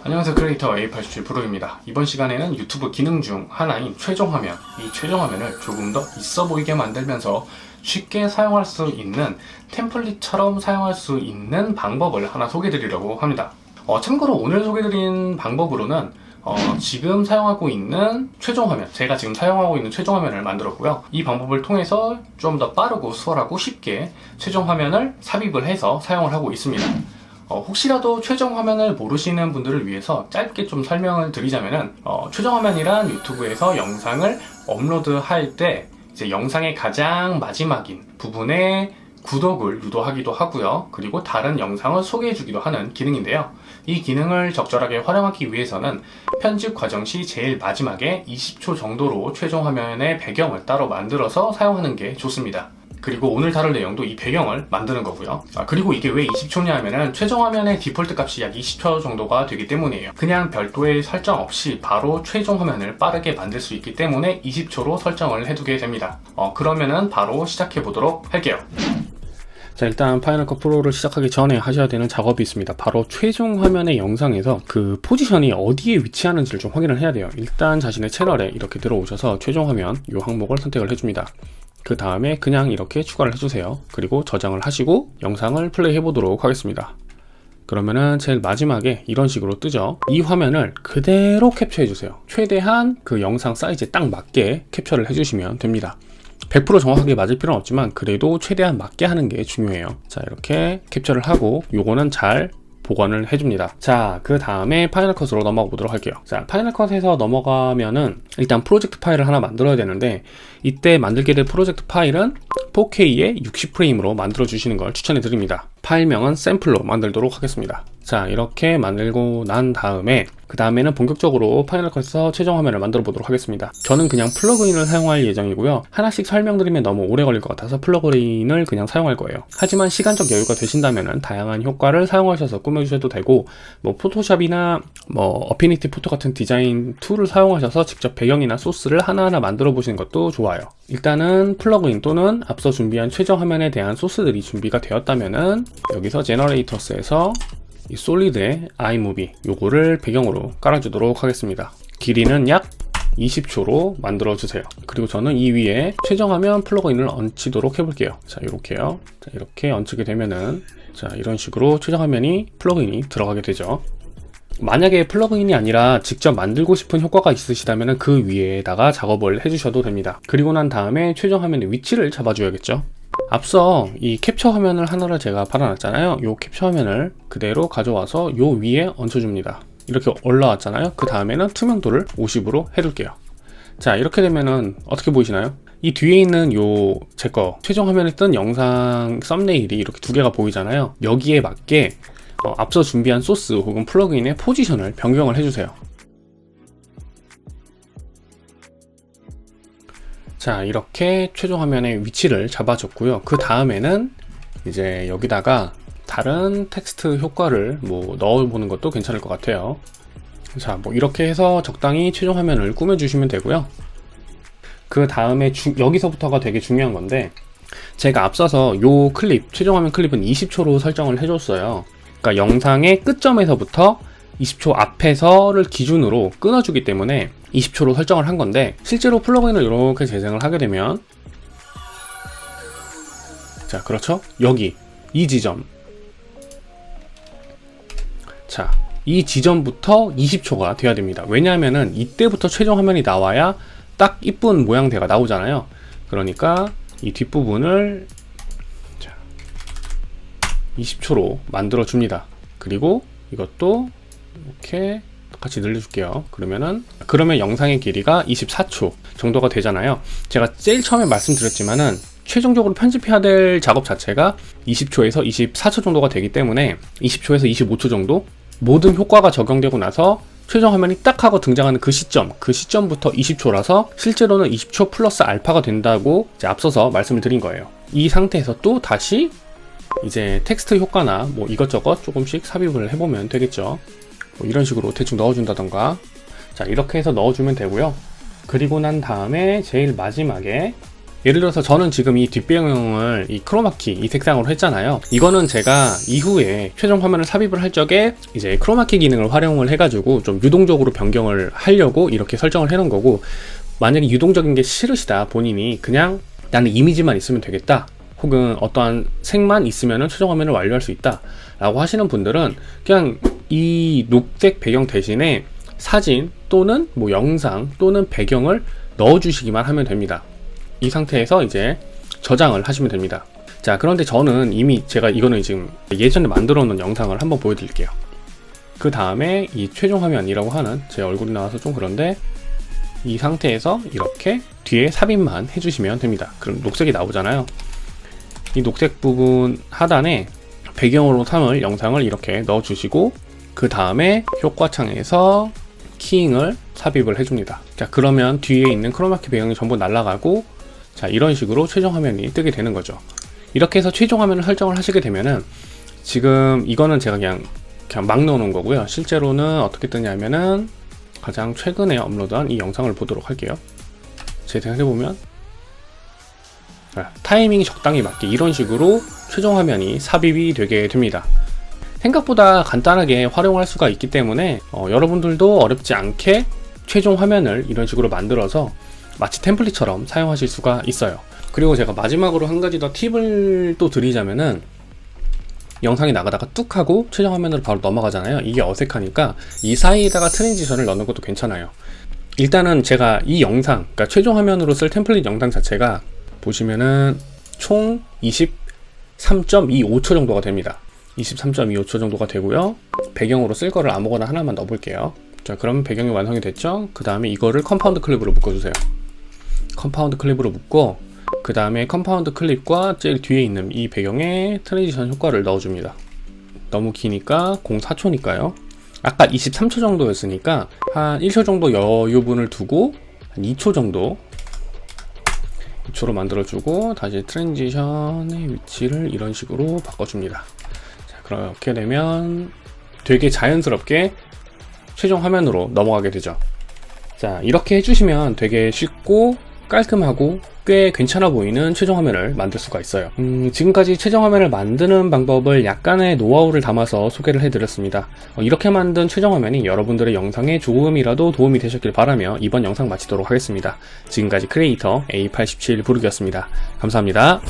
안녕하세요, 크리에이터 A87 프로입니다. 이번 시간에는 유튜브 기능 중 하나인 최종화면, 이 최종화면을 조금 더 있어 보이게 만들면서 쉽게 사용할 수 있는 템플릿처럼 사용할 수 있는 방법을 하나 소개해드리려고 합니다. 참고로 오늘 소개해드린 방법으로는 지금 사용하고 있는 최종화면, 제가 지금 사용하고 있는 최종화면을 만들었고요. 이 방법을 통해서 좀 더 빠르고 수월하고 쉽게 최종화면을 삽입을 해서 사용을 하고 있습니다. 혹시라도 최종 화면을 모르시는 분들을 위해서 짧게 좀 설명을 드리자면은 최종 화면이란 유튜브에서 영상을 업로드할 때 이제 영상의 가장 마지막인 부분에 구독을 유도하기도 하고요. 그리고 다른 영상을 소개해주기도 하는 기능인데요. 이 기능을 적절하게 활용하기 위해서는 편집 과정 시 제일 마지막에 20초 정도로 최종 화면의 배경을 따로 만들어서 사용하는 게 좋습니다. 그리고 오늘 다룰 내용도 이 배경을 만드는 거고요. 그리고 이게 왜 20초냐 하면은 최종 화면의 디폴트 값이 약 20초 정도가 되기 때문이에요. 그냥 별도의 설정 없이 바로 최종 화면을 빠르게 만들 수 있기 때문에 20초로 설정을 해두게 됩니다. 그러면은 바로 시작해 보도록 할게요. 자, 일단 파이널 컷 프로를 시작하기 전에 하셔야 되는 작업이 있습니다. 바로 최종 화면의 영상에서 그 포지션이 어디에 위치하는지를 좀 확인을 해야 돼요. 일단 자신의 채널에 이렇게 들어오셔서 최종 화면 이 항목을 선택을 해줍니다. 그 다음에 그냥 이렇게 추가를 해주세요. 그리고 저장을 하시고 영상을 플레이 해보도록 하겠습니다. 그러면은 제일 마지막에 이런 식으로 뜨죠. 이 화면을 그대로 캡처해주세요. 최대한 그 영상 사이즈에 딱 맞게 캡처를 해주시면 됩니다. 100% 정확하게 맞을 필요는 없지만 그래도 최대한 맞게 하는 게 중요해요. 자, 이렇게 캡처를 하고 요거는 잘 보관을 해줍니다. 자, 그 다음에 파이널 컷으로 넘어가 보도록 할게요. 자, 파이널 컷에서 넘어가면은 일단 프로젝트 파일을 하나 만들어야 되는데 이때 만들게 될 프로젝트 파일은 4K에 60프레임으로 만들어 주시는 걸 추천해 드립니다. 파일명은 샘플로 만들도록 하겠습니다. 자, 이렇게 만들고 난 다음에 그 다음에는 본격적으로 파이널 컷에서 최종 화면을 만들어 보도록 하겠습니다. 저는 그냥 플러그인을 사용할 예정이고요. 하나씩 설명드리면 너무 오래 걸릴 것 같아서 플러그인을 그냥 사용할 거예요. 하지만 시간적 여유가 되신다면 다양한 효과를 사용하셔서 꾸며주셔도 되고 뭐 포토샵이나 뭐 어피니티 포토 같은 디자인 툴을 사용하셔서 직접 배경이나 소스를 하나하나 만들어 보시는 것도 좋아요. 일단은 플러그인 또는 앞서 준비한 최종 화면에 대한 소스들이 준비가 되었다면은 여기서 제너레이터스에서 이 솔리드의 아이무비 요거를 배경으로 깔아주도록 하겠습니다. 길이는 약 20초로 만들어 주세요. 그리고 저는 이 위에 최종화면 플러그인을 얹히도록 해볼게요. 자, 이렇게요. 자, 이렇게 얹히게 되면은 자, 이런 식으로 최종화면이 플러그인이 들어가게 되죠. 만약에 플러그인이 아니라 직접 만들고 싶은 효과가 있으시다면 그 위에다가 작업을 해주셔도 됩니다. 그리고 난 다음에 최종 화면의 위치를 잡아줘야겠죠. 앞서 이 캡처 화면을 하나를 제가 팔아놨잖아요. 이 캡처 화면을 그대로 가져와서 이 위에 얹혀줍니다. 이렇게 올라왔잖아요. 그 다음에는 투명도를 50으로 해둘게요. 자, 이렇게 되면은 어떻게 보이시나요? 이 뒤에 있는 요 제거 최종 화면에 뜬 영상 썸네일이 이렇게 두 개가 보이잖아요. 여기에 맞게 앞서 준비한 소스 혹은 플러그인의 포지션을 변경을 해주세요. 자, 이렇게 최종 화면의 위치를 잡아줬고요. 그 다음에는 이제 여기다가 다른 텍스트 효과를 뭐 넣어보는 것도 괜찮을 것 같아요. 자, 뭐 이렇게 해서 적당히 최종 화면을 꾸며주시면 되고요. 그 다음에 여기서부터가 되게 중요한 건데 제가 앞서서 요 클립, 최종 화면 클립은 20초로 설정을 해줬어요. 그러니까 영상의 끝점에서부터 20초 앞에서를 기준으로 끊어주기 때문에 20초로 설정을 한 건데 실제로 플러그인을 이렇게 재생을 하게 되면 자, 그렇죠? 여기 이 지점 자, 이 지점부터 20초가 돼야 됩니다. 왜냐하면은 이때부터 최종 화면이 나와야 딱 이쁜 모양대가 나오잖아요. 그러니까 이 뒷부분을 자, 20초로 만들어 줍니다. 그리고 이것도 이렇게 똑같이 늘려줄게요. 그러면 영상의 길이가 24초 정도가 되잖아요. 제가 제일 처음에 말씀드렸지만은 최종적으로 편집해야 될 작업 자체가 20초에서 24초 정도가 되기 때문에 20초에서 25초 정도 모든 효과가 적용되고 나서 최종 화면이 딱 하고 등장하는 그 시점부터 20초라서 실제로는 20초 플러스 알파가 된다고 이제 앞서서 말씀을 드린 거예요. 이 상태에서 또 다시 이제 텍스트 효과나 뭐 이것저것 조금씩 삽입을 해보면 되겠죠. 뭐 이런 식으로 대충 넣어준다던가 자, 이렇게 해서 넣어주면 되고요. 그리고 난 다음에 제일 마지막에 예를 들어서 저는 지금 이 뒷배경을 이 크로마키 이 색상으로 했잖아요. 이거는 제가 이후에 최종 화면을 삽입을 할 적에 이제 크로마키 기능을 활용을 해가지고 좀 유동적으로 변경을 하려고 이렇게 설정을 해놓은 거고, 만약에 유동적인 게 싫으시다, 본인이 그냥 나는 이미지만 있으면 되겠다, 혹은 어떠한 색만 있으면 최종 화면을 완료할 수 있다 라고 하시는 분들은 그냥 이 녹색 배경 대신에 사진 또는 뭐 영상 또는 배경을 넣어주시기만 하면 됩니다. 이 상태에서 이제 저장을 하시면 됩니다. 자, 그런데 저는 이미 제가 이거는 지금 예전에 만들어 놓은 영상을 한번 보여드릴게요. 그 다음에 이 최종 화면이라고 하는 제 얼굴이 나와서 좀 그런데, 이 상태에서 이렇게 뒤에 삽입만 해주시면 됩니다. 그럼 녹색이 나오잖아요. 이 녹색 부분 하단에 배경으로 삼을 영상을 이렇게 넣어주시고, 그 다음에 효과창에서 키잉을 삽입을 해줍니다. 자, 그러면 뒤에 있는 크로마키 배경이 전부 날아가고, 자, 이런 식으로 최종 화면이 뜨게 되는 거죠. 이렇게 해서 최종 화면을 설정을 하시게 되면은, 지금 이거는 제가 그냥 막 넣어놓은 거고요. 실제로는 어떻게 뜨냐면은 가장 최근에 업로드한 이 영상을 보도록 할게요. 재생해보면 타이밍이 적당히 맞게 이런 식으로 최종 화면이 삽입이 되게 됩니다. 생각보다 간단하게 활용할 수가 있기 때문에 여러분들도 어렵지 않게 최종 화면을 이런 식으로 만들어서 마치 템플릿처럼 사용하실 수가 있어요. 그리고 제가 마지막으로 한 가지 더 팁을 또 드리자면은, 영상이 나가다가 뚝 하고 최종 화면으로 바로 넘어가잖아요. 이게 어색하니까 이 사이에다가 트랜지션을 넣는 것도 괜찮아요. 일단은 제가 이 영상, 그러니까 최종 화면으로 쓸 템플릿 영상 자체가 보시면은 총 23.25초 정도가 됩니다. 23.25초 정도가 되고요. 배경으로 쓸 거를 아무거나 하나만 넣어볼게요. 자, 그럼 배경이 완성이 됐죠? 그 다음에 이거를 컴파운드 클립으로 묶어주세요. 컴파운드 클립으로 묶고, 그 다음에 컴파운드 클립과 제일 뒤에 있는 이 배경에 트랜지션 효과를 넣어줍니다. 너무 기니까 04초니까요. 아까 23초 정도였으니까 한 1초 정도 여유분을 두고 한 2초 정도 2초로 만들어주고, 다시 트랜지션의 위치를 이런 식으로 바꿔줍니다. 자, 그렇게 되면 되게 자연스럽게 최종 화면으로 넘어가게 되죠. 자, 이렇게 해주시면 되게 쉽고 깔끔하고 꽤 괜찮아 보이는 최종 화면을 만들 수가 있어요. 지금까지 최종 화면을 만드는 방법을 약간의 노하우를 담아서 소개를 해드렸습니다. 이렇게 만든 최종 화면이 여러분들의 영상에 조금이라도 도움이 되셨길 바라며 이번 영상 마치도록 하겠습니다. 지금까지 크리에이터 A87 부르기였습니다. 감사합니다.